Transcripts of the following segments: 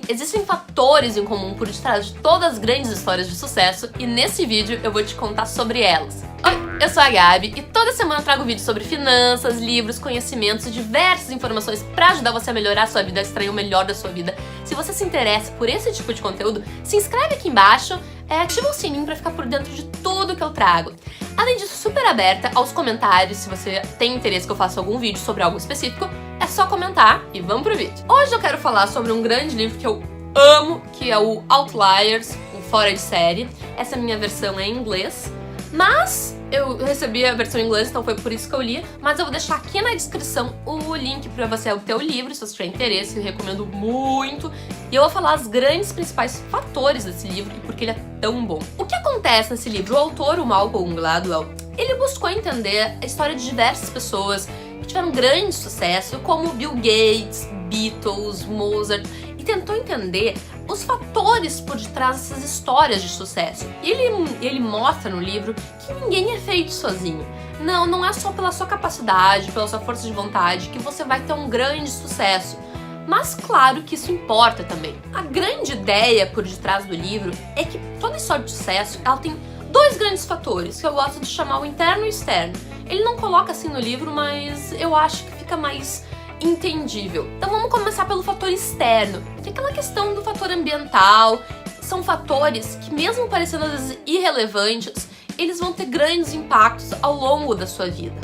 existem fatores em comum por detrás de todas as grandes histórias de sucesso e nesse vídeo eu vou te contar sobre elas. Oi, eu sou a Gabi e toda semana eu trago vídeos sobre finanças, livros, conhecimentos e diversas informações pra ajudar você a melhorar a sua vida, a extrair o melhor da sua vida. Se você se interessa por esse tipo de conteúdo, se inscreve aqui embaixo, ativa o sininho pra ficar por dentro de tudo que eu trago. Além disso, super aberta aos comentários, se você tem interesse que eu faça algum vídeo sobre algo específico, é só comentar e vamos pro vídeo. Hoje eu quero falar sobre um grande livro que eu amo, que é o Outliers, o Fora de Série. Essa é a minha versão em inglês, mas eu recebi a versão em inglês, então foi por isso que eu li. Mas eu vou deixar aqui na descrição o link pra você obter o livro, se você tiver interesse, eu recomendo muito. E eu vou falar os grandes principais fatores desse livro e por que ele é tão bom. O que acontece nesse livro? O autor, o Malcolm Gladwell, ele buscou entender a história de diversas pessoas que tiveram grande sucesso, como Bill Gates, Beatles, Mozart, e tentou entender os fatores por detrás dessas histórias de sucesso. E ele mostra no livro que ninguém é feito sozinho. Não é só pela sua capacidade, pela sua força de vontade que você vai ter um grande sucesso. Mas claro que isso importa também. A grande ideia por detrás do livro é que toda história de sucesso, ela tem dois grandes fatores, que eu gosto de chamar o interno e o externo. Ele não coloca assim no livro, mas eu acho que fica mais entendível. Então vamos começar pelo fator externo, que é aquela questão do fator ambiental. São fatores que, mesmo parecendo às vezes irrelevantes, eles vão ter grandes impactos ao longo da sua vida.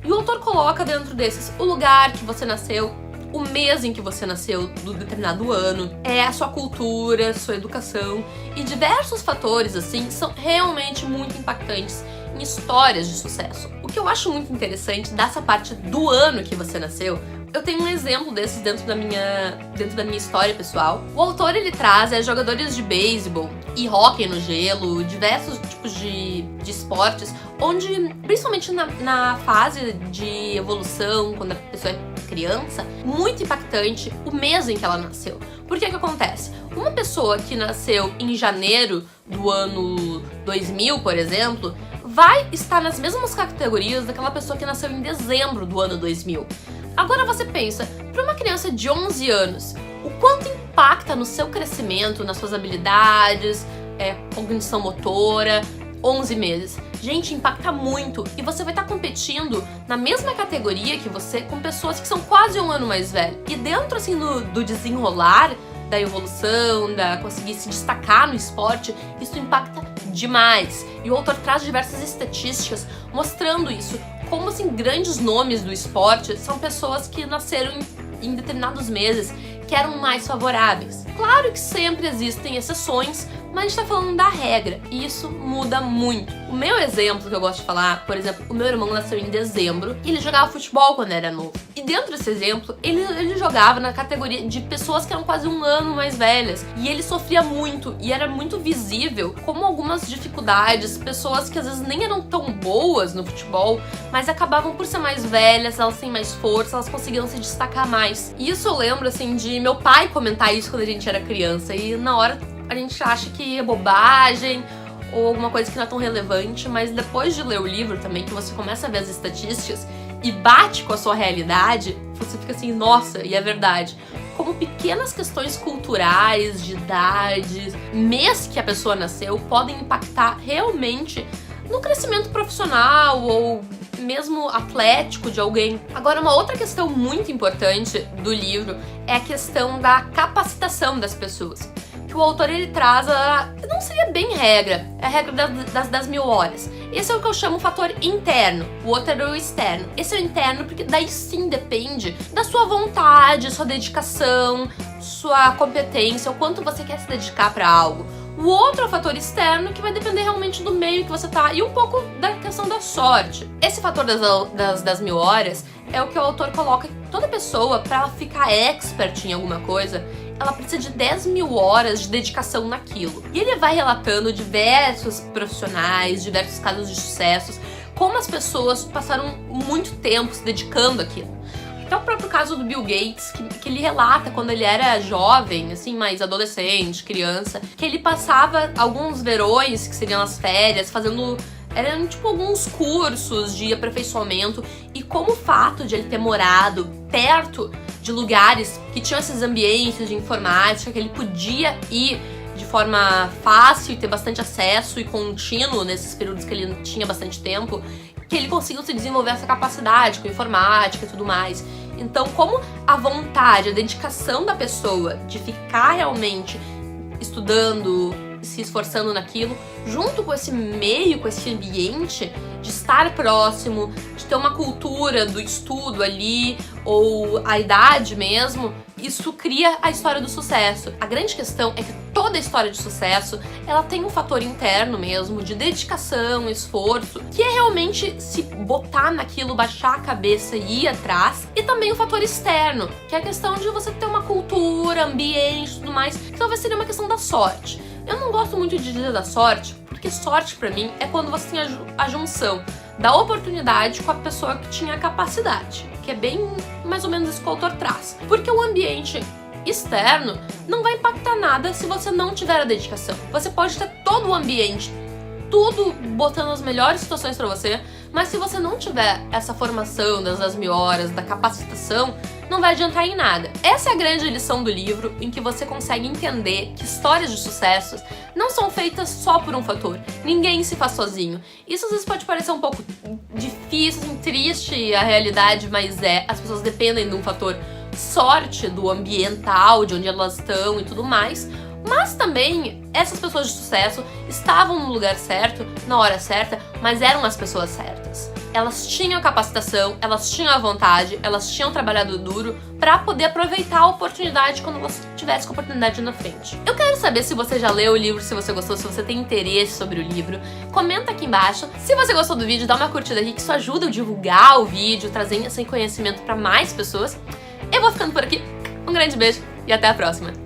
E o autor coloca dentro desses o lugar que você nasceu, o mês em que você nasceu, do determinado ano, a sua cultura, sua educação, e diversos fatores assim são realmente muito impactantes em histórias de sucesso. O que eu acho muito interessante dessa parte do ano que você nasceu, eu tenho um exemplo desses dentro da minha história pessoal. O autor, ele traz jogadores de beisebol e hóquei no gelo, diversos tipos de esportes, onde, principalmente na fase de evolução, quando a pessoa é criança, muito impactante o mês em que ela nasceu. Por que acontece? Uma pessoa que nasceu em janeiro do ano 2000, por exemplo, vai estar nas mesmas categorias daquela pessoa que nasceu em dezembro do ano 2000. Agora você pensa, para uma criança de 11 anos, o quanto impacta no seu crescimento, nas suas habilidades, cognição motora, 11 meses. Gente, impacta muito. E você vai estar competindo na mesma categoria que você com pessoas que são quase um ano mais velhas. E dentro, assim, do desenrolar da evolução, da conseguir se destacar no esporte, isso impacta demais. E o autor traz diversas estatísticas mostrando isso. Como, assim, grandes nomes do esporte são pessoas que nasceram em determinados meses que eram mais favoráveis. Claro que sempre existem exceções, mas a gente tá falando da regra, e isso muda muito. O meu exemplo que eu gosto de falar, por exemplo, o meu irmão nasceu em dezembro e ele jogava futebol quando era novo. E dentro desse exemplo, ele jogava na categoria de pessoas que eram quase um ano mais velhas. E ele sofria muito, e era muito visível como algumas dificuldades, pessoas que às vezes nem eram tão boas no futebol, mas acabavam por ser mais velhas, elas têm mais força, elas conseguiam se destacar mais. E isso eu lembro, assim, de meu pai comentar isso quando a gente era criança, e na hora a gente acha que é bobagem ou alguma coisa que não é tão relevante, mas depois de ler o livro também, que você começa a ver as estatísticas e bate com a sua realidade, você fica assim, nossa, e é verdade. Como pequenas questões culturais, de idade, mês que a pessoa nasceu, podem impactar realmente no crescimento profissional ou mesmo atlético de alguém. Agora, uma outra questão muito importante do livro é a questão da capacitação das pessoas. Que o autor, ele traz não seria bem regra, é a regra das 10.000 horas. Esse é o que eu chamo fator interno, o outro é o externo. Esse é o interno porque daí sim depende da sua vontade, sua dedicação, sua competência, o quanto você quer se dedicar para algo. O outro é o fator externo, que vai depender realmente do meio que você tá e um pouco da questão da sorte. Esse fator das 10.000 horas é o que o autor coloca que toda pessoa, para ela ficar expert em alguma coisa, ela precisa de 10.000 horas de dedicação naquilo. E ele vai relatando diversos profissionais, diversos casos de sucessos, como as pessoas passaram muito tempo se dedicando àquilo. Até o próprio caso do Bill Gates, que ele relata quando ele era jovem, assim, mais adolescente, criança, que ele passava alguns verões, que seriam as férias, fazendo eram tipo alguns cursos de aperfeiçoamento, e como o fato de ele ter morado perto de lugares que tinham esses ambientes de informática, que ele podia ir de forma fácil e ter bastante acesso e contínuo nesses períodos que ele tinha bastante tempo, que ele conseguiu se desenvolver essa capacidade com informática e tudo mais. Então, como a vontade, a dedicação da pessoa de ficar realmente estudando, se esforçando naquilo, junto com esse meio, com esse ambiente, de estar próximo, de ter uma cultura do estudo ali, ou a idade mesmo, isso cria a história do sucesso. A grande questão é que toda história de sucesso, ela tem um fator interno mesmo, de dedicação, esforço, que é realmente se botar naquilo, baixar a cabeça e ir atrás, e também o fator externo, que é a questão de você ter uma cultura, ambiente e tudo mais, que talvez seria uma questão da sorte. Eu não gosto muito de dizer da sorte, porque sorte pra mim é quando você tem a junção da oportunidade com a pessoa que tinha a capacidade, que é bem mais ou menos isso que o autor traz. Porque o ambiente externo não vai impactar nada se você não tiver a dedicação. Você pode ter todo o ambiente, tudo botando as melhores situações pra você, mas se você não tiver essa formação das 1000 horas, da capacitação, não vai adiantar em nada. Essa é a grande lição do livro, em que você consegue entender que histórias de sucesso não são feitas só por um fator. Ninguém se faz sozinho. Isso às vezes pode parecer um pouco difícil, assim, triste a realidade, mas as pessoas dependem de um fator sorte, do ambiental, de onde elas estão e tudo mais. Mas também, essas pessoas de sucesso estavam no lugar certo, na hora certa, mas eram as pessoas certas. Elas tinham a capacitação, elas tinham a vontade, elas tinham trabalhado duro pra poder aproveitar a oportunidade quando elas tivessem a oportunidade na frente. Eu quero saber se você já leu o livro, se você gostou, se você tem interesse sobre o livro. Comenta aqui embaixo. Se você gostou do vídeo, dá uma curtida aqui, que isso ajuda eu a divulgar o vídeo, trazer esse conhecimento pra mais pessoas. Eu vou ficando por aqui. Um grande beijo e até a próxima.